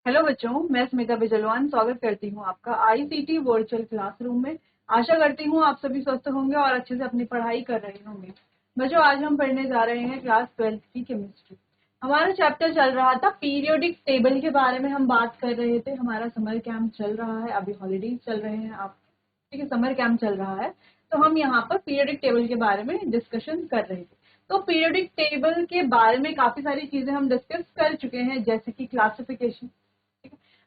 Hello बच्चों, मैं स्मिता बिजलवान स्वागत करती हूँ आपका आईसीटी वर्चुअल क्लासरूम में। आशा करती हूँ आप सभी स्वस्थ होंगे और अच्छे से अपनी पढ़ाई कर रहे होंगे। बच्चों, आज हम पढ़ने जा रहे हैं क्लास 12th की केमिस्ट्री। हमारा चैप्टर चल रहा था पीरियोडिक टेबल के बारे में हम बात कर रहे थे। हमारा समर कैंप चल रहा है, अभी हॉलीडेज चल रहे हैं आप, ठीक है, समर कैंप चल रहा है। तो हम यहाँ पर पीरियोडिक टेबल के बारे में डिस्कशन कर रहे थे। तो पीरियोडिक टेबल के बारे में काफी सारी चीजें हम डिस्कस कर चुके हैं, जैसे कि क्लासिफिकेशन,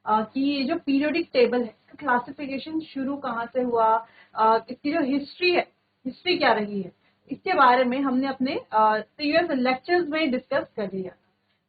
कि ये जो पीरियोडिक टेबल है, क्लासिफिकेशन शुरू कहाँ से हुआ, इसकी जो हिस्ट्री है, हिस्ट्री क्या रही है, इसके बारे में हमने अपने प्रीवियस लेक्चर्स में डिस्कस कर लिया।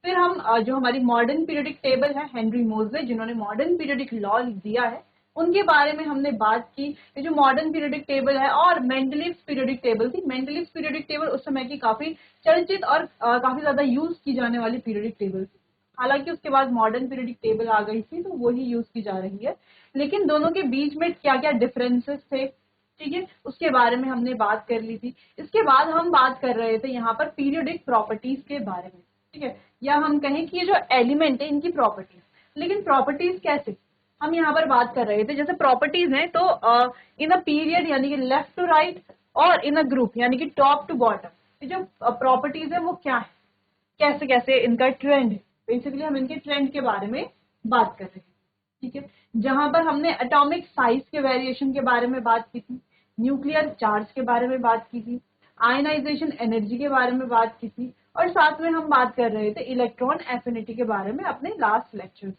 फिर हम जो हमारी मॉडर्न पीरियोडिक टेबल है, हेनरी मोजे जिन्होंने मॉडर्न पीरियोडिक लॉ दिया है, उनके बारे में हमने बात की। ये जो मॉडर्न पीरियोडिक टेबल है और मेंडलीव्स पीरियोडिक टेबल थी। मेंडलीव्स पीरियोडिक टेबल उस समय की काफी चर्चित और काफी ज्यादा यूज की जाने वाली पीरियोडिक टेबल थी। हालांकि उसके बाद मॉडर्न पीरियोडिक टेबल आ गई थी, तो वही यूज की जा रही है। लेकिन दोनों के बीच में क्या क्या डिफरेंसेस थे, ठीक है, उसके बारे में हमने बात कर ली थी। इसके बाद हम बात कर रहे थे यहाँ पर पीरियोडिक प्रॉपर्टीज के बारे में, ठीक है, या हम कहें कि ये जो एलिमेंट है इनकी प्रॉपर्टीज। लेकिन प्रॉपर्टीज कैसे, हम यहाँ पर बात कर रहे थे। जैसे प्रॉपर्टीज है तो इन अ पीरियड यानी कि लेफ्ट टू राइट, और इन अ ग्रुप यानी कि टॉप टू बॉटम, ये जो प्रॉपर्टीज है वो क्या है, कैसे कैसे इनका ट्रेंड है। बेसिकली हम इनके ट्रेंड के बारे में बात कर रहे हैं, ठीक है। जहां पर हमने एटॉमिक साइज के वेरिएशन के बारे में बात की थी, न्यूक्लियर चार्ज के बारे में बात की थी, आयनाइजेशन एनर्जी के बारे में बात की थी, और साथ में हम बात कर रहे थे इलेक्ट्रॉन एफिनिटी के बारे में अपने लास्ट लेक्चर में।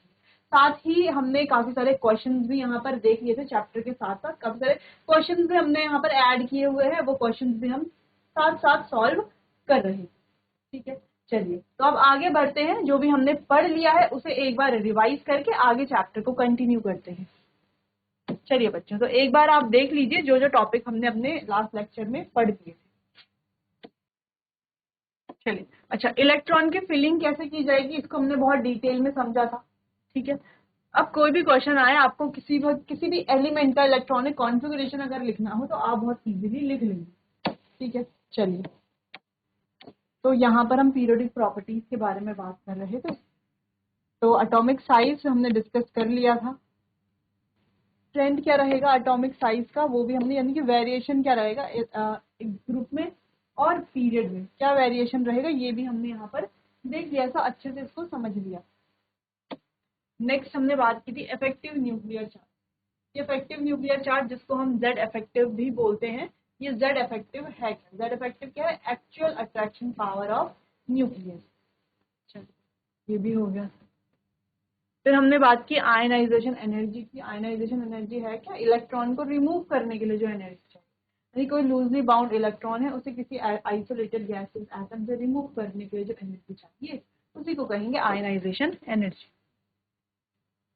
साथ ही हमने काफी सारे क्वेश्चंस भी यहाँ पर देख लिए थे। चैप्टर के साथ साथ काफी सारे क्वेश्चंस भी हमने यहाँ पर ऐड किए हुए हैं, वो क्वेश्चंस भी हम साथ साथ सॉल्व कर रहे हैं, ठीक है। चलिए, तो अब आगे बढ़ते हैं। जो भी हमने पढ़ लिया है उसे एक बार रिवाइज करके आगे चैप्टर को कंटिन्यू करते हैं। चलिए बच्चों, तो एक बार आप देख लीजिए जो जो टॉपिक हमने अपने लास्ट लेक्चर में पढ़ दिए थे। चलिए, अच्छा, इलेक्ट्रॉन की फिलिंग कैसे की जाएगी इसको हमने बहुत डिटेल में समझा था, ठीक है। अब कोई भी क्वेश्चन आए, आपको किसी भी एलिमेंट का इलेक्ट्रॉनिक कॉन्फ़िगरेशन अगर लिखना हो तो आप बहुत इजीली लिख लेंगे, ठीक है। चलिए, तो यहाँ पर हम पीरियोडिक प्रॉपर्टीज के बारे में बात कर रहे थे। तो एटॉमिक साइज हमने डिस्कस कर लिया था। ट्रेंड क्या रहेगा एटॉमिक साइज का वो भी हमने, यानी कि वेरिएशन क्या रहेगा एक ग्रुप में और पीरियड में क्या वेरिएशन रहेगा ये भी हमने यहाँ पर देख लिया था, अच्छे से इसको समझ लिया। नेक्स्ट हमने बात की थी effective nuclear charge. Effective nuclear charge जिसको हम जेड इफेक्टिव भी बोलते हैं, ये जेड इफेक्टिव है क्या? जेड इफेक्टिव क्या है? Actual attraction power of nucleus. चलिए, ये भी हो गया। फिर हमने बात की आयनाइजेशन एनर्जी की। आयनाइजेशन एनर्जी है क्या? इलेक्ट्रॉन को रिमूव करने के लिए जो एनर्जी चाहिए, यानी कोई लूजली बाउंड इलेक्ट्रॉन है उसे किसी आइसोलेटेड गैसेस एटम से रिमूव करने के लिए जो एनर्जी चाहिए उसी को कहेंगे आयनाइजेशन एनर्जी।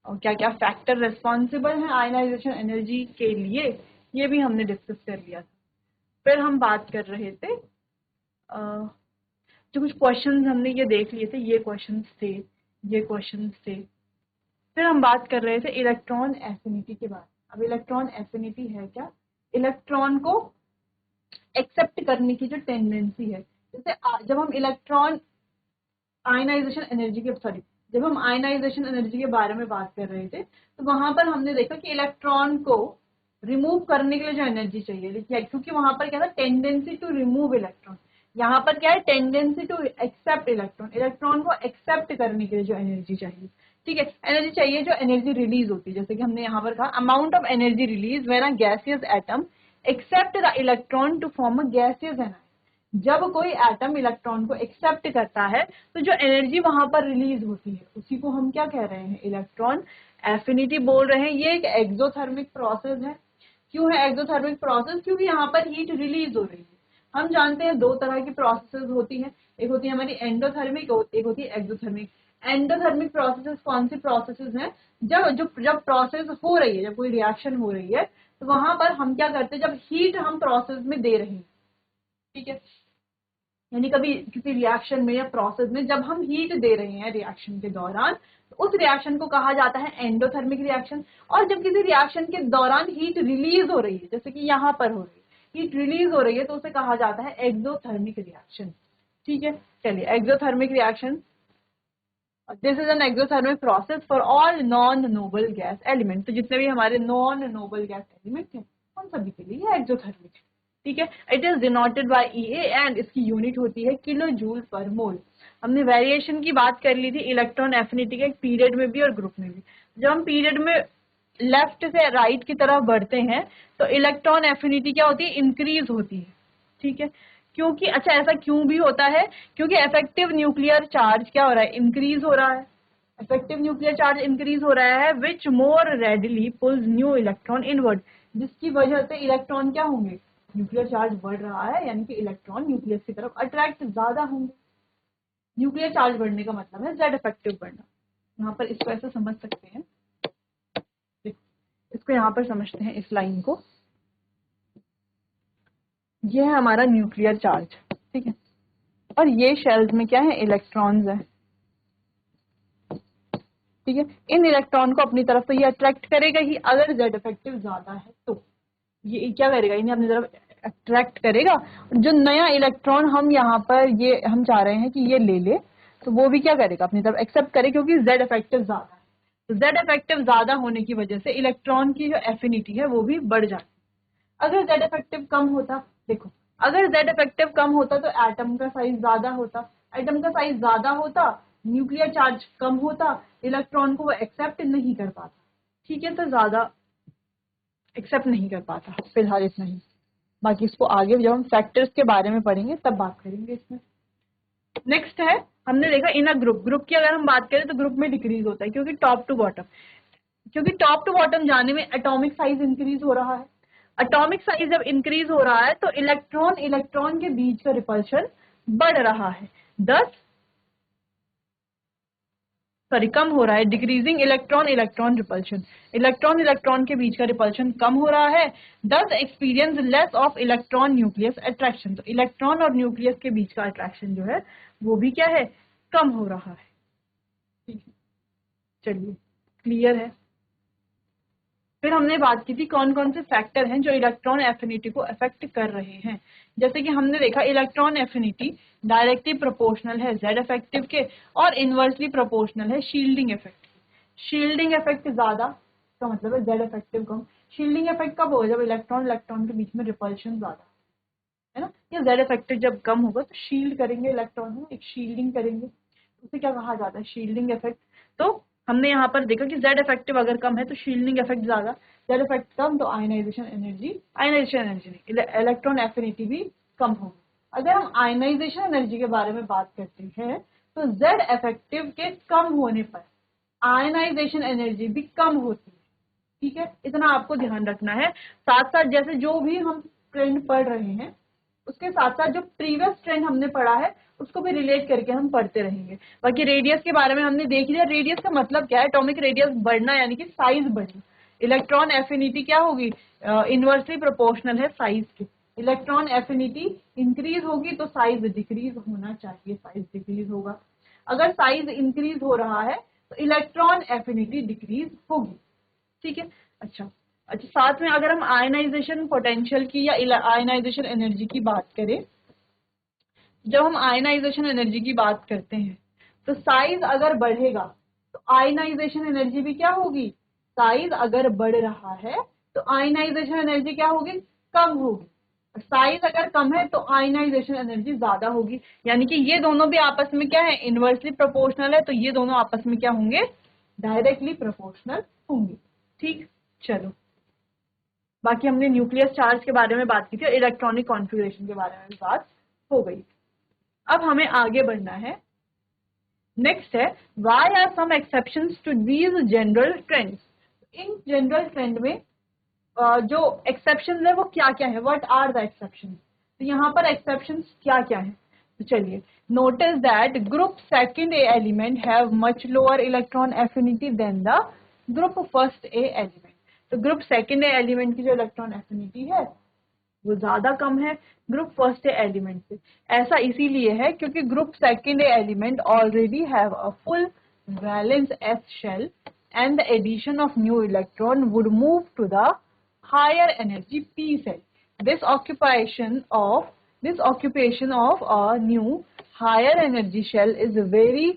और क्या क्या फैक्टर रिस्पॉन्सिबल है आयनाइजेशन एनर्जी के लिए ये भी हमने डिस्कस कर लिया था। फिर हम बात कर रहे थे जो कुछ क्वेश्चंस हमने ये देख लिए थे, ये क्वेश्चंस थे, ये क्वेश्चंस थे। फिर हम बात कर रहे थे इलेक्ट्रॉन एफिनिटी के बारे में। अब इलेक्ट्रॉन एफिनिटी है क्या? इलेक्ट्रॉन को एक्सेप्ट करने की जो टेंडेंसी है। जैसे जब हम इलेक्ट्रॉन आयनाइजेशन एनर्जी के सॉरी जब हम आयनाइजेशन एनर्जी के बारे में बात कर रहे थे तो वहां पर हमने देखा कि इलेक्ट्रॉन को रिमूव करने के लिए जो एनर्जी चाहिए, देखिए, क्योंकि वहां पर क्या था, टेंडेंसी टू रिमूव इलेक्ट्रॉन। यहाँ पर क्या है? Tendency to accept electron. Electron को एक्सेप्ट करने के लिए जो एनर्जी चाहिए, ठीक है, एनर्जी चाहिए, जो एनर्जी रिलीज होती है। जैसे कि हमने यहाँ पर कहा amount of energy release when a gaseous atom accept the electron to form a gaseous anion. जब कोई एटम इलेक्ट्रॉन को एक्सेप्ट करता है तो जो एनर्जी वहां पर रिलीज होती है उसी को हम क्या कह रहे हैं? इलेक्ट्रॉन एफिनिटी बोल रहे हैं। ये एक एक्सोथर्मिक प्रोसेस है। क्यों है एक्सोथर्मिक प्रोसेस? क्योंकि यहाँ पर हीट रिलीज हो रही है। हम जानते हैं दो तरह की प्रोसेसेस होती है, एक होती है हमारी एंडोथर्मिक, एक होती है एक्सोथर्मिक। एंडोथर्मिक प्रोसेसेस कौन सी प्रोसेसेस हैं? जब प्रोसेस हो रही है, जब कोई रिएक्शन हो रही है तो वहां पर हम क्या करते हैं, जब हीट हम प्रोसेस में दे रहे हैं, ठीक है, यानी कभी किसी रिएक्शन में या प्रोसेस में जब हम हीट दे रहे हैं रिएक्शन के दौरान, तो उस रिएक्शन को कहा जाता है एंडोथर्मिक रिएक्शन। और जब किसी रिएक्शन के दौरान हीट रिलीज हो रही है, जैसे कि यहाँ पर हो रही है, हीट रिलीज हो रही है, तो उसे कहा जाता है एक्सोथर्मिक रिएक्शन, ठीक है। चलिए, exothermic reaction this is an exothermic process for all non noble gas element. तो जितने भी हमारे नॉन नोबल गैस एलिमेंट हैं उन सभी के लिए एक्सोथर्मिक है, ठीक है। It is denoted by EA and इसकी यूनिट होती है किलो जूल पर मोल। हमने वेरिएशन की बात कर ली थी इलेक्ट्रॉन एफिनिटी के पीरियड में भी और ग्रुप में भी। जब हम पीरियड में लेफ्ट से राइट की तरफ बढ़ते हैं तो इलेक्ट्रॉन एफिनिटी क्या होती है, इंक्रीज होती है, ठीक है। क्योंकि अच्छा ऐसा क्यों भी होता है, क्योंकि इफेक्टिव न्यूक्लियर चार्ज क्या हो रहा है, इंक्रीज हो रहा है। इफेक्टिव न्यूक्लियर चार्ज इंक्रीज हो रहा है which more readily pulls new electron inward, जिसकी वजह से इलेक्ट्रॉन क्या होंगे, न्यूक्लियर चार्ज बढ़ रहा है यानी कि इलेक्ट्रॉन न्यूक्लियस की तरफ अट्रैक्ट ज्यादा होंगे। न्यूक्लियर चार्ज बढ़ने का मतलब है जेड इफेक्टिव बढ़ना। यहाँ पर इसको ऐसे समझ सकते हैं, इसको यहाँ पर समझते हैं इस लाइन को, ये है हमारा न्यूक्लियर चार्ज, ठीक है, और ये शेल्स में क्या है, इलेक्ट्रॉन्स है, ठीक है। इन इलेक्ट्रॉन को अपनी तरफ तो ये अट्रैक्ट करेगा ही, अगर जेड इफेक्टिव ज्यादा है तो ये क्या करेगा, इन्हें अपनी तरफ अट्रैक्ट करेगा। जो नया इलेक्ट्रॉन हम यहाँ पर ये हम चाह रहे हैं कि ये ले ले, तो वो भी क्या करेगा, अपनी तरफ एक्सेप्ट करे, क्योंकि जेड इफेक्टिव ज्यादा है। तो जेड इफेक्टिव ज्यादा होने की वजह से इलेक्ट्रॉन की जो एफिनिटी है वो भी बढ़ जाती है। अगर जेड इफेक्टिव कम होता, देखो अगर जेड इफेक्टिव कम होता तो एटम का साइज ज्यादा होता, एटम का साइज ज्यादा होता, न्यूक्लियर चार्ज कम होता, इलेक्ट्रॉन को वो एक्सेप्ट नहीं कर पाता, ठीक है, तो ज्यादा एक्सेप्ट नहीं कर पाता। फिलहाल इतना ही, बाकी इसको आगे जब हम फैक्टर्स के बारे में पढ़ेंगे तब बात करेंगे इसमें। नेक्स्ट है, हमने देखा इन अ ग्रुप, ग्रुप की अगर हम बात करें तो ग्रुप में डिक्रीज होता है, क्योंकि टॉप टू बॉटम, क्योंकि टॉप टू बॉटम जाने में एटॉमिक साइज इंक्रीज हो रहा है। एटॉमिक साइज जब इंक्रीज हो रहा है तो इलेक्ट्रॉन इलेक्ट्रॉन के बीच का रिपल्शन बढ़ रहा है, दस सॉरी कम हो रहा है, decreasing electron electron repulsion, electron electron के बीच का रिपल्शन कम हो रहा है, दस experience less of electron nucleus attraction. तो इलेक्ट्रॉन और न्यूक्लियस के बीच का अट्रैक्शन जो है वो भी क्या है, कम हो रहा है, ठीक है। चलिए क्लियर है। फिर हमने बात की थी कौन कौन से फैक्टर हैं जो इलेक्ट्रॉन एफिनिटी को अफेक्ट कर रहे हैं। जैसे कि हमने देखा इलेक्ट्रॉन एफिनिटी डायरेक्टली प्रोपोर्शनल है जेड इफेक्टिव के, और इनवर्सली प्रोपोर्शनल है शील्डिंग इफेक्ट के। शील्डिंग इफेक्ट ज्यादा का मतलब है जेड इफेक्टिव कम। शील्डिंग इफेक्ट कब होगा, जब इलेक्ट्रॉन इलेक्ट्रॉन के बीच में रिपल्शन ज्यादा है ना, या जेड इफेक्टिव जब कम होगा तो शील्ड करेंगे इलेक्ट्रॉन को, एक शील्डिंग करेंगे, उसे क्या कहा जाता है, शील्डिंग इफेक्ट। तो हमने यहाँ पर देखा कि जेड इफेक्टिव अगर कम है तो शील्डिंग इफेक्ट ज्यादा, जेड इफेक्ट कम तो आयनाइजेशन एनर्जी नहीं, इलेक्ट्रॉन एफिनिटी भी कम होगी। अगर हम आयनाइजेशन एनर्जी के बारे में बात करते हैं तो जेड इफेक्टिव के कम होने पर आयनाइजेशन एनर्जी भी कम होती है, ठीक है, इतना आपको ध्यान रखना है। साथ साथ जैसे जो भी हम ट्रेंड पढ़ रहे हैं उसके साथ साथ जो प्रीवियस ट्रेंड हमने पढ़ा है उसको भी रिलेट करके हम पढ़ते रहेंगे। बाकी रेडियस के बारे में हमने देख लिया, रेडियस का मतलब क्या है, एटॉमिक रेडियस बढ़ना यानी कि साइज बढ़ना। इलेक्ट्रॉन एफिनिटी क्या होगी, इनवर्सली प्रोपोर्शनल है साइज के। इलेक्ट्रॉन एफिनिटी इंक्रीज होगी तो साइज डिक्रीज होना चाहिए, साइज डिक्रीज होगा। अगर साइज इंक्रीज हो रहा है तो इलेक्ट्रॉन एफिनिटी डिक्रीज होगी, ठीक है। अच्छा अच्छा, साथ में अगर हम आयनाइजेशन पोटेंशियल की या आयनाइजेशन एनर्जी की बात करें, जब हम आयनाइजेशन एनर्जी की बात करते हैं तो साइज अगर बढ़ेगा तो आयनाइजेशन एनर्जी भी क्या होगी, साइज अगर बढ़ रहा है तो आयनाइजेशन एनर्जी क्या होगी, कम होगी। साइज अगर कम है तो आयनाइजेशन एनर्जी ज्यादा होगी, यानी कि ये दोनों भी आपस में क्या है, इनवर्सली प्रोपोर्शनल है, तो ये दोनों आपस में क्या होंगे, डायरेक्टली प्रोपोर्शनल होंगे, ठीक। चलो बाकी हमने न्यूक्लियस चार्ज के बारे में बात की थी और इलेक्ट्रॉनिक कॉन्फ़िगरेशन के बारे में भी बात हो गई। अब हमें आगे बढ़ना है। नेक्स्ट है why are some exceptions to these general trends. इन जनरल ट्रेंड में जो एक्सेप्शंस है वो क्या क्या है, व्हाट आर द एक्सेप्शंस। तो यहाँ पर एक्सेप्शंस क्या क्या है, तो चलिए notice that group second A element have much lower electron affinity than the group first A element. तो ग्रुप सेकंड ए एलिमेंट की जो इलेक्ट्रॉन एफिनिटी है वो ज्यादा कम है ग्रुप फर्स्ट एलिमेंट से। ऐसा इसीलिए है क्योंकि group second element already have a full valence s shell and the addition of new electron would move to the higher energy p cell. This occupation of a new higher energy shell is very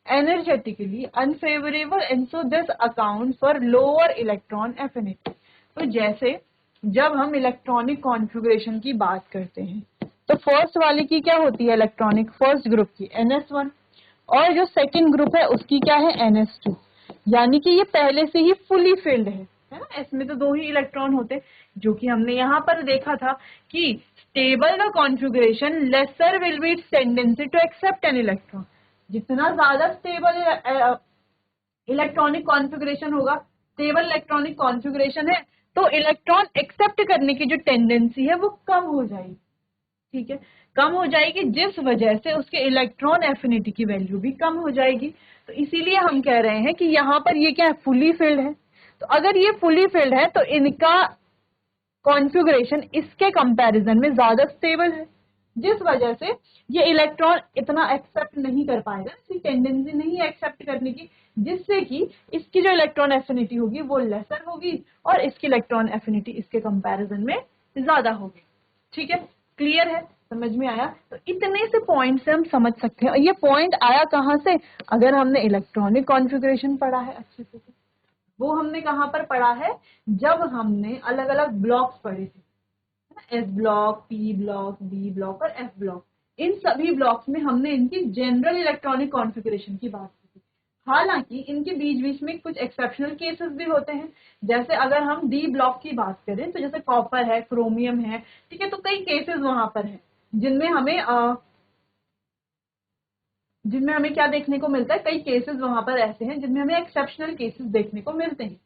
energetically unfavorable and so this accounts for lower electron affinity। तो जैसे जब हम electronic configuration की बात करते हैं तो first वाले की क्या होती है, इलेक्ट्रॉनिक फर्स्ट ग्रुप की NS1, और जो सेकंड ग्रुप है उसकी क्या है, NS2। यानी कि ये पहले से ही फुली फिल्ड है ना, इसमें तो दो ही इलेक्ट्रॉन होते, जो कि हमने यहाँ पर देखा था कि stable the configuration lesser will be its tendency to accept an electron. जितना ज्यादा स्टेबल इलेक्ट्रॉनिक कॉन्फ़िगरेशन होगा, स्टेबल इलेक्ट्रॉनिक कॉन्फ़िगरेशन है, तो इलेक्ट्रॉन एक्सेप्ट करने की जो टेंडेंसी है वो कम हो जाएगी। ठीक है, कम हो जाएगी, जिस वजह से उसके इलेक्ट्रॉन एफिनिटी की वैल्यू भी कम हो जाएगी। तो इसीलिए हम कह रहे हैं कि यहाँ पर ये क्या है, फुली फिल्ड है। तो अगर ये फुली फिल्ड है तो इनका कॉन्फ़िगरेशन इसके कंपैरिजन में ज्यादा स्टेबल है, जिस वजह से ये इलेक्ट्रॉन इतना एक्सेप्ट नहीं कर पाएगा, इसकी टेंडेंसी नहीं है एक्सेप्ट करने की, जिससे कि इसकी जो इलेक्ट्रॉन एफिनिटी होगी वो लेसर होगी और इसकी इलेक्ट्रॉन एफिनिटी इसके कंपैरिजन में ज्यादा होगी। ठीक है, क्लियर है, समझ में आया। तो इतने से पॉइंट से हम समझ सकते हैं। और ये पॉइंट आया कहाँ से, अगर हमने इलेक्ट्रॉनिक कॉन्फ़िगरेशन पढ़ा है अच्छे से, वो हमने कहाँ पर पढ़ा है, जब हमने अलग अलग ब्लॉक्स पढ़े थे, S block, P block, D block और एफ ब्लॉक। इन सभी ब्लॉक्स में हमने इनकी जनरल इलेक्ट्रॉनिक कॉन्फ़िगरेशन की बात की थी। हालांकि इनके बीच बीच में कुछ एक्सेप्शनल केसेस भी होते हैं। जैसे अगर हम डी ब्लॉक की बात करें तो जैसे कॉपर है, क्रोमियम है, ठीक है, तो कई केसेस वहां पर हैं जिनमें हमें क्या देखने को मिलता है, कई केसेस वहां पर ऐसे हैं जिनमें हमें एक्सेप्शनल केसेस देखने को मिलते हैं।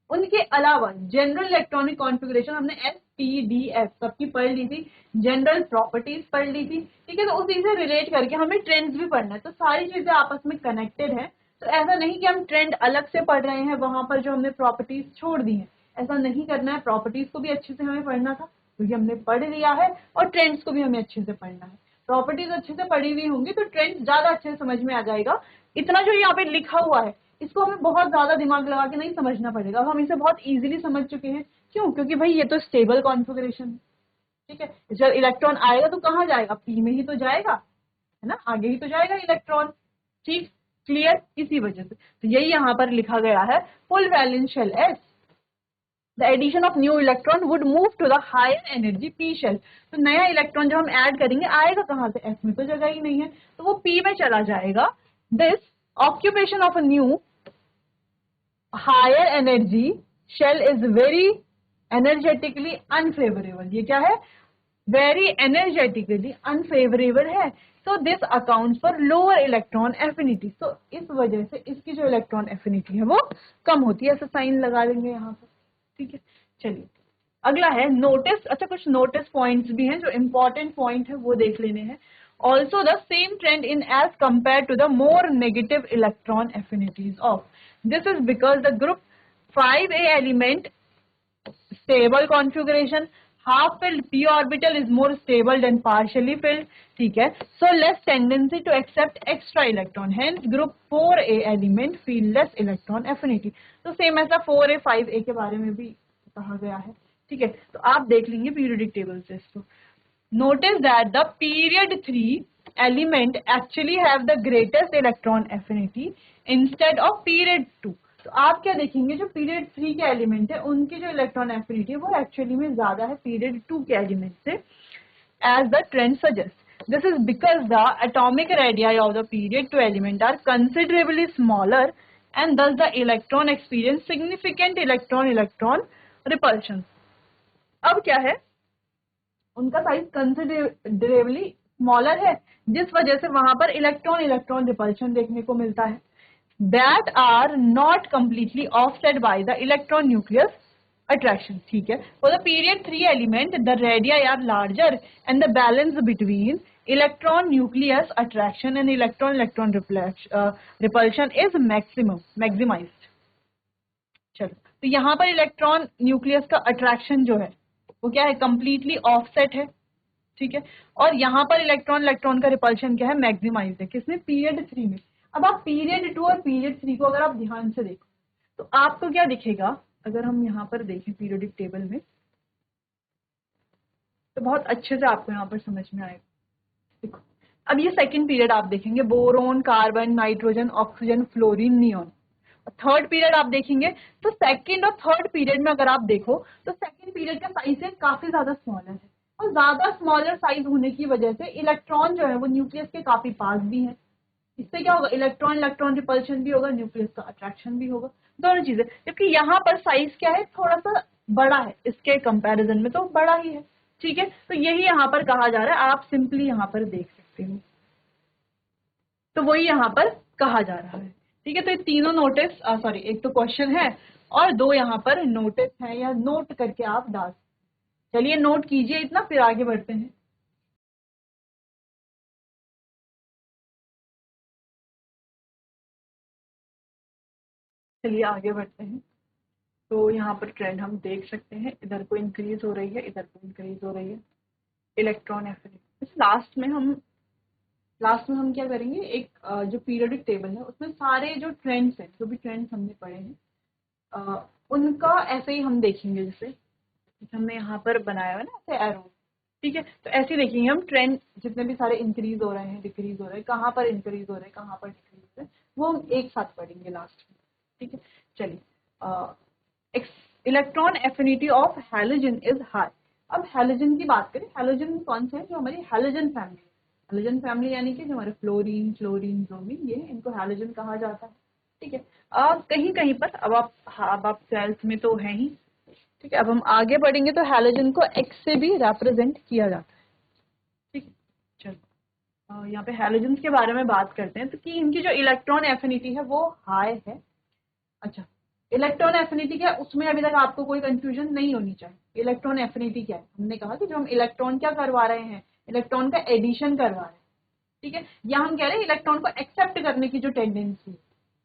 उनके अलावा जनरल इलेक्ट्रॉनिक कॉन्फ़िगरेशन हमने एस पी डी एफ सबकी पढ़ ली थी, जनरल प्रॉपर्टीज पढ़ ली थी। ठीक है, तो उसी से रिलेट करके हमें ट्रेंड्स भी पढ़ना है। तो सारी चीजें आपस में कनेक्टेड है। तो ऐसा नहीं कि हम ट्रेंड अलग से पढ़ रहे हैं वहां पर जो हमने प्रॉपर्टीज छोड़ दी है, ऐसा नहीं करना है। प्रॉपर्टीज को भी अच्छे से हमें पढ़ना था क्योंकि हमने पढ़ लिया है, और ट्रेंड्स को भी हमें अच्छे से पढ़ना है। प्रॉपर्टीज अच्छे से पढ़ी हुई होंगी तो ट्रेंड ज्यादा अच्छे से समझ में आ जाएगा। इतना जो यहाँ पे लिखा हुआ है इसको हमें बहुत ज्यादा दिमाग लगा के नहीं समझना पड़ेगा, अब हम इसे बहुत इजीली समझ चुके हैं। क्यों? क्योंकि भाई ये तो स्टेबल कॉन्फ़िगरेशन है। ठीक है, जब इलेक्ट्रॉन आएगा तो कहाँ जाएगा, पी में ही तो जाएगा, है ना, आगे ही तो जाएगा इलेक्ट्रॉन। ठीक, क्लियर। इसी वजह से तो यही यहाँ पर लिखा गया है, full valence shell s, the addition of new electron would move to the higher energy p shell. तो नया इलेक्ट्रॉन जब हम ऐड करेंगे आएगा कहाँ से, एस में तो जगह ही नहीं है, तो वो पी में चला जाएगा। This occupation of a new higher energy shell is very energetically unfavourable. ये क्या है, वेरी एनर्जेटिकली अनफेवरेबल है। So this accounts for lower electron affinity. तो इस वजह से इसकी जो इलेक्ट्रॉन एफिनिटी है वो कम होती है। ऐसा साइन लगा लेंगे यहाँ पर। ठीक है, चलिए अगला है नोटिस। अच्छा, कुछ नोटिस पॉइंट्स भी हैं जो इंपॉर्टेंट पॉइंट है वो देख लेने हैं। Also the same trend in as compare to the more negative electron affinities of, this is because the group 5a element stable configuration, half filled p orbital is more stable than partially filled. ठीक है, so less tendency to accept extra electron, hence group 4a element feel less electron affinity। तो same ऐसा 4a 5a के बारे में भी कहा गया है। ठीक है, तो आप देख लेंगे पीरियोडिक टेबल से इसको। Notice that the period 3 element actually have the greatest electron affinity instead of period 2। तो आप क्या देखेंगे, जो पीरियड 3 के एलिमेंट है उनकी जो इलेक्ट्रॉन एफिनिटी है वो एक्चुअली में ज्यादा है पीरियड 2 के एलिमेंट से, as the trend suggest. This is because the atomic radii of the period 2 element are considerably smaller and thus the electron experience significant electron repulsion। अब क्या है, उनका साइज कंसिडरेबली स्मॉलर है, जिस वजह से वहां पर इलेक्ट्रॉन इलेक्ट्रॉन रिपल्शन देखने को मिलता है, that are not completely offset by the electron nucleus attraction. ठीक है, for the period 3 element the radii are larger and the balance between electron nucleus attraction and electron electron repulsion is maximised. चलो, तो यहाँ पर electron nucleus का attraction जो है वो क्या है, कंप्लीटली ऑफसेट है। ठीक है, और यहाँ पर इलेक्ट्रॉन इलेक्ट्रॉन का रिपल्शन क्या है, मैक्सिमाइज्ड है। किसमें, पीरियड 3 में। अब आप पीरियड 2 और पीरियड 3 को अगर आप ध्यान से देखो तो आपको क्या दिखेगा, अगर हम यहाँ पर देखें पीरियोडिक टेबल में तो बहुत अच्छे से आपको यहाँ पर समझ में आएगा। देखो, अब ये सेकंड पीरियड आप देखेंगे, boron, carbon, nitrogen, oxygen, fluorine, neon. Third period आप देखेंगे तो सेकंड और थर्ड पीरियड में अगर आप देखो तो सेकंड पीरियड का साइज है काफी ज्यादा स्मॉलर है, और ज्यादा स्मॉलर साइज होने की वजह से इलेक्ट्रॉन जो है वो न्यूक्लियस के काफी पास भी है। इससे क्या होगा, इलेक्ट्रॉन इलेक्ट्रॉन रिपल्शन भी होगा, न्यूक्लियस का अट्रैक्शन भी होगा, दोनों चीजें। जबकि यहाँ पर साइज क्या है, थोड़ा सा बड़ा है इसके कंपैरिजन में, तो बड़ा ही है। ठीक है, तो यही यहाँ पर कहा जा रहा है, आप सिंपली यहाँ पर देख सकते हो, तो वही यहाँ पर कहा जा रहा है। ठीक है, तो ये तीनों नोटिस, सॉरी एक तो क्वेश्चन है और दो यहाँ पर नोटिस है, या नोट करके आप डाल। चलिए नोट कीजिए इतना, फिर आगे बढ़ते हैं। चलिए आगे बढ़ते हैं। तो यहाँ पर ट्रेंड हम देख सकते हैं, इधर को इंक्रीज हो रही है, इधर को इंक्रीज हो रही है इलेक्ट्रॉन एफिनिटी। लास्ट में हम क्या करेंगे, एक जो पीरियोडिक टेबल है उसमें सारे जो ट्रेंड्स हैं, जो भी ट्रेंड्स हमने पढ़े हैं उनका ऐसे ही हम देखेंगे, जैसे हमने यहाँ पर बनाया है ना ऐसे एरो। ठीक है, तो ऐसे ही देखेंगे हम ट्रेंड, जितने भी सारे इंक्रीज हो रहे हैं, डिक्रीज हो रहे हैं, कहाँ पर इंक्रीज हो रहे हैं, कहाँ पर डिक्रीज हो रहे हैं, वो हम एक साथ पढ़ेंगे लास्ट में। ठीक है, चलिए, electron affinity of halogen is high. अब हैलोजन की बात करें, हैलोजन कौन से है, जो हमारी हैलोजन फैमिली, हैलोजन फैमिली यानी कि जो हमारे फ्लोरीन, क्लोरीन, ब्रोमीन, ये इनको हैलोजन कहा जाता है। ठीक है, कहीं कहीं पर अब आप ट्वेल्थ में तो है ही। ठीक है, अब हम आगे बढ़ेंगे तो हैलोजन को एक्स से भी रिप्रेजेंट किया जाता है। ठीक है, चलो यहाँ पे हैलोजन के बारे में बात करते हैं, तो कि इनकी जो इलेक्ट्रॉन एफिनिटी है वो हाई है। अच्छा, इलेक्ट्रॉन एफिनिटी क्या है, उसमें अभी तक आपको कोई कंफ्यूजन नहीं होनी चाहिए। इलेक्ट्रॉन एफिनिटी क्या है, हमने कहा कि जो हम इलेक्ट्रॉन क्या करवा रहे हैं, इलेक्ट्रॉन का एडिशन करवा रहे हैं। ठीक है, या हम कह रहे हैं इलेक्ट्रॉन को एक्सेप्ट करने की जो टेंडेंसी,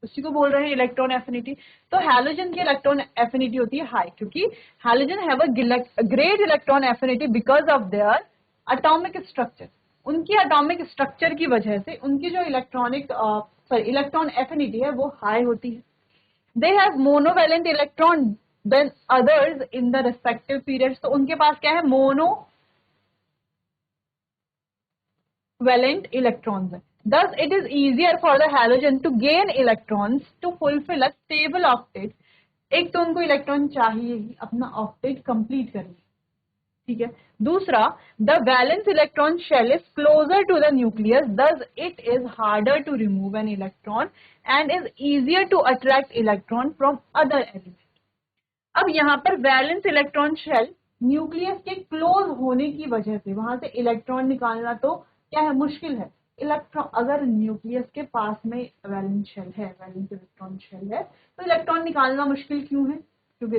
उसी को बोल रहे हैं इलेक्ट्रॉन एफिनिटी। तो हैलोजन की इलेक्ट्रॉन एफिनिटी होती है हाई, क्योंकि halogen have a great electron affinity because of their atomic structure. उनकी एटॉमिक स्ट्रक्चर की वजह से उनकी जो इलेक्ट्रॉन एफिनिटी है वो हाई होती है। They have monovalent electron than others in the respective periods. तो उनके पास क्या है, मोनोवैलेंट इलेक्ट्रॉन्स है। Thus, it is easier for the halogen to gain electrons to fulfill a stable octet. एक तो उनको इलेक्ट्रॉन चाहिए ही अपना ऑक्टेट कंप्लीट करने। ठीक है, दूसरा, the valence electron shell is closer to the nucleus, thus it is harder to remove an electron and is easier to attract electron from other element. अब यहाँ पर वैलेंस इलेक्ट्रॉन शेल न्यूक्लियस के close होने की वजह से वहां से इलेक्ट्रॉन निकालना तो क्या है, मुश्किल है। इलेक्ट्रॉन अगर न्यूक्लियस के पास में वैलेंस शेल है, वैलेंस इलेक्ट्रॉन शेल है, तो इलेक्ट्रॉन निकालना मुश्किल क्यों है, क्योंकि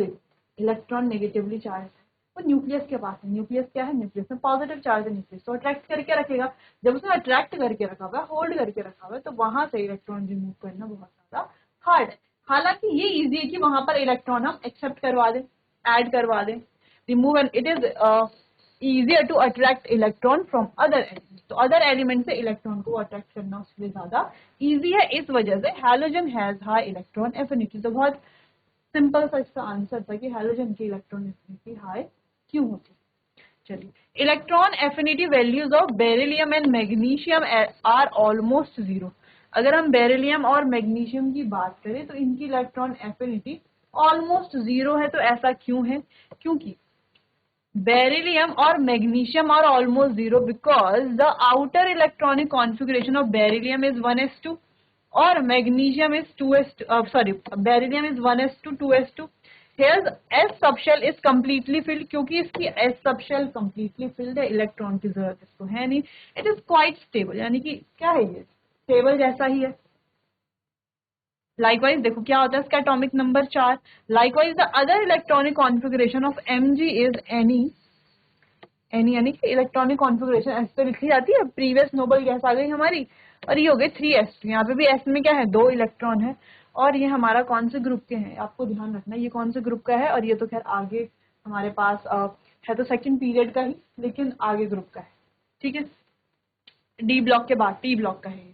इलेक्ट्रॉन नेगेटिवली चार्ज है, तो न्यूक्लियस के पास है। न्यूक्लियस क्या है, न्यूक्लियस में पॉजिटिव चार्ज है, न्यूक्लियस तो अट्रैक्ट करके रखेगा। जब उसने अट्रैक्ट करके रखा हुआ है, होल्ड करके रखा हुआ है, तो वहां से इलेक्ट्रॉन रिमूव करना बहुत ज्यादा हार्ड है। हालांकि ये इजी है कि वहां पर इलेक्ट्रॉन हम एक्सेप्ट करवा दें, ऐड करवा दें, remove, and it is easier to attract electron from other elements। तो अदर एलिमेंट से इलेक्ट्रॉन को अट्रैक्ट करना उसके लिए ज्यादा इजी है। इस वजह से halogen has high electron affinity. तो बहुत सिंपल सा इसका आंसर था कि हैलोजन की इलेक्ट्रॉन एफिनिटी हाई क्यों होती है। चलिए, electron affinity values of beryllium and magnesium are almost zero. अगर हम बेरिलियम और मैग्नीशियम की बात करें तो इनकी इलेक्ट्रॉन एफिनिटी ऑलमोस्ट जीरो है। तो ऐसा क्यों है, क्योंकि बेरिलियम और magnesium are almost zero because the outer electronic configuration of beryllium is 1s2 और magnesium is 2s2, beryllium is 1s2 2s2। Here s subshell is completely filled, क्योंकि इसकी s subshell completely filled है, electron की जरूरत इसको है नहीं। It is quite stable, यानी कि क्या है, ये स्टेबल जैसा ही है। लाइकवाइज देखो क्या होता है इसका atomic number 4। Likewise the other electronic configuration of Mg is any यानी कि इलेक्ट्रॉनिक कॉन्फ़िगरेशन ऐसे तो लिखी जाती है, प्रीवियस नोबल गैस आ गई हमारी, और ये हो गए 3s2। यहाँ पे भी s में क्या है, 2 इलेक्ट्रॉन है, और ये हमारा कौन से ग्रुप के हैं, आपको ध्यान रखना ये कौन से ग्रुप का है। और ये तो खैर आगे हमारे पास है तो सेकेंड पीरियड का ही, लेकिन आगे ग्रुप का है। ठीक है, डी ब्लॉक के बाद टी ब्लॉक का है।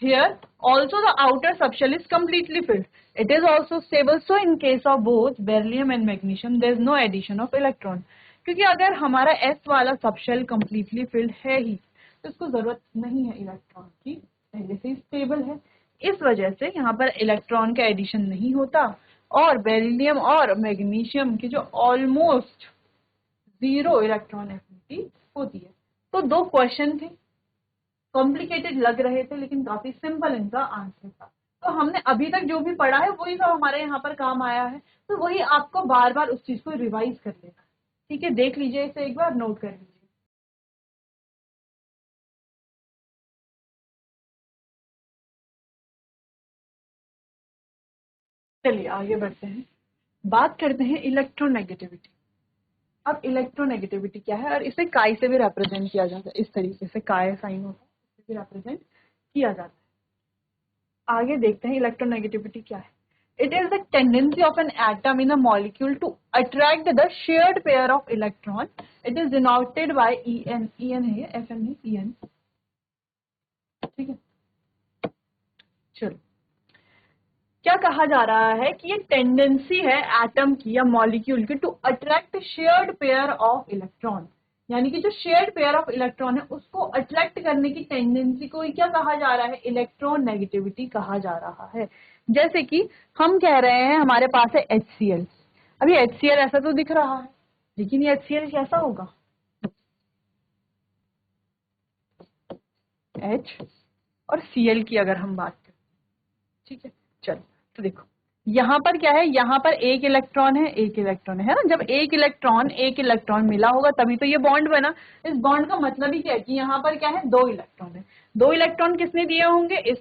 Here also the outer subshell is completely filled. It is also stable. So in case of both beryllium and magnesium, there is no addition of electron. क्योंकि अगर हमारा S वाला subshell completely filled है ही, तो इसको जरूरत नहीं है इलेक्ट्रॉन की, पहले से स्टेबल है। इस वजह से यहाँ पर इलेक्ट्रॉन का एडिशन नहीं होता और बेरिलियम और मैग्नीशियम की जो ऑलमोस्ट 0 इलेक्ट्रॉन एफिनिटी होती है। तो 2 क्वेश्चन थे, कॉम्प्लिकेटेड लग रहे थे लेकिन काफी सिंपल इनका आंसर था। तो हमने अभी तक जो भी पढ़ा है वही सब हमारे यहाँ पर काम आया है, तो वही आपको बार बार उस चीज को रिवाइज कर लेना। ठीक है, देख लीजिए इसे एक बार, नोट कर लीजिए। चलिए आगे बढ़ते हैं, बात करते हैं इलेक्ट्रोनेगेटिविटी। अब इलेक्ट्रोनेगेटिविटी क्या है और इसे काय से भी रिप्रेजेंट किया जाता है, इस तरीके से काय साइन होता है, इसे भी रिप्रेजेंट किया जाता है। आगे देखते हैं इलेक्ट्रोनेगेटिविटी क्या है। It is the tendency of an atom in a molecule to attract the shared pair of electron. It is denoted by En. En है, Fn है, En। ठीक है, चलो क्या कहा जा रहा है कि ये टेंडेंसी है एटम की या मॉलिक्यूल की to attract shared pair of electron, यानी कि जो शेयर्ड पेयर ऑफ इलेक्ट्रॉन है उसको अट्रैक्ट करने की टेंडेंसी को क्या कहा जा रहा है, इलेक्ट्रोनेगेटिविटी कहा जा रहा है। जैसे कि हम कह रहे हैं हमारे पास है HCl। अभी HCl ऐसा तो दिख रहा है, लेकिन ये HCl कैसा होगा, H और Cl की अगर हम बात करें। ठीक है, चलो तो देखो यहाँ पर क्या है, यहाँ पर एक इलेक्ट्रॉन है ना। जब एक इलेक्ट्रॉन मिला होगा तभी तो ये बॉन्ड बना। इस बॉन्ड का मतलब ही क्या है कि यहाँ पर क्या है, 2 इलेक्ट्रॉन है। 2 इलेक्ट्रॉन किसने दिए होंगे, इस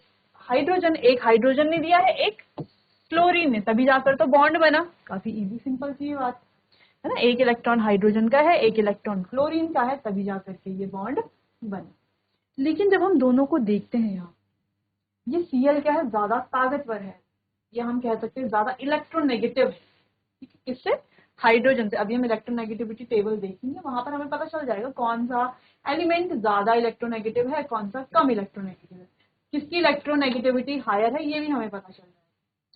हाइड्रोजन, एक हाइड्रोजन ने दिया है, एक क्लोरीन ने, तभी जाकर तो बॉन्ड बना। काफी इजी सिंपल सी बात है ना, एक इलेक्ट्रॉन हाइड्रोजन का है, एक इलेक्ट्रॉन क्लोरीन का है, तभी जाकर के ये बॉन्ड बना। लेकिन जब हम दोनों को देखते हैं यहाँ, ये Cl क्या है, ज्यादा ताकतवर है, या हम कह सकते हैं ज्यादा इलेक्ट्रोनेगेटिव है। ठीक है, किससे, हाइड्रोजन से। अभी हम इलेक्ट्रोनेगेटिविटी टेबल देखेंगे, वहां पर हमें पता चल जाएगा कौन सा एलिमेंट ज्यादा इलेक्ट्रोनेगेटिव है, कौन सा कम इलेक्ट्रोनेगेटिव है, किसकी इलेक्ट्रोनेगेटिविटी हायर है, ये भी हमें पता चल जाएगा।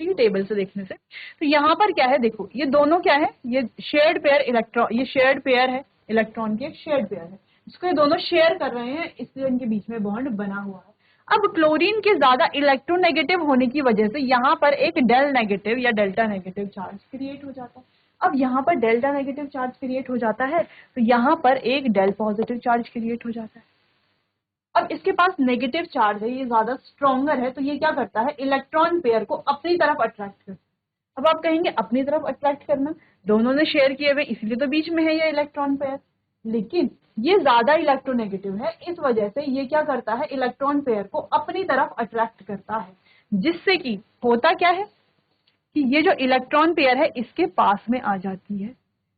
ठीक है, टेबल से देखने से। तो यहाँ पर क्या है, देखो ये दोनों क्या है, ये शेयर्ड पेयर इलेक्ट्रॉन, ये शेयर्ड पेयर है, इलेक्ट्रॉन की एक शेयर्ड पेयर है, इसको ये दोनों शेयर कर रहे हैं, इसलिए इनके बीच में बॉन्ड बना हुआ है। अब क्लोरीन के ज्यादा इलेक्ट्रोनेगेटिव होने की वजह से यहाँ पर एक डेल नेगेटिव या डेल्टा नेगेटिव चार्ज क्रिएट हो जाता है। अब यहाँ पर डेल्टा नेगेटिव चार्ज क्रिएट हो जाता है तो यहाँ पर एक डेल पॉजिटिव चार्ज क्रिएट हो जाता है। अब इसके पास नेगेटिव चार्ज है, ये ज्यादा स्ट्रॉन्गर है, तो ये क्या करता है, इलेक्ट्रॉन पेयर को अपनी तरफ अट्रैक्ट करता है। अब आप कहेंगे अपनी तरफ अट्रैक्ट करना, दोनों ने शेयर किए हुए इसलिए तो बीच में है ये इलेक्ट्रॉन पेयर, लेकिन ये ज्यादा इलेक्ट्रोनेगेटिव है, इस वजह से ये क्या करता है, इलेक्ट्रॉन पेयर को अपनी तरफ अट्रैक्ट करता है, जिससे कि होता क्या है कि ये जो इलेक्ट्रॉन पेयर है इसके पास में आ जाती है,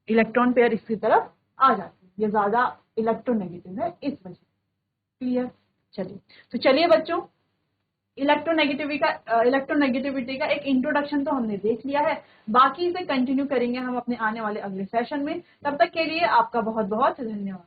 इलेक्ट्रॉन पेयर इसकी तरफ आ जाती है, ये ज्यादा इलेक्ट्रोनेगेटिव है इस वजह से। क्लियर, चलिए तो चलिए बच्चों, इलेक्ट्रोनेगेटिविटी का एक इंट्रोडक्शन तो हमने देख लिया है, बाकी इसे कंटिन्यू करेंगे हम अपने आने वाले अगले सेशन में। तब तक के लिए आपका बहुत बहुत धन्यवाद।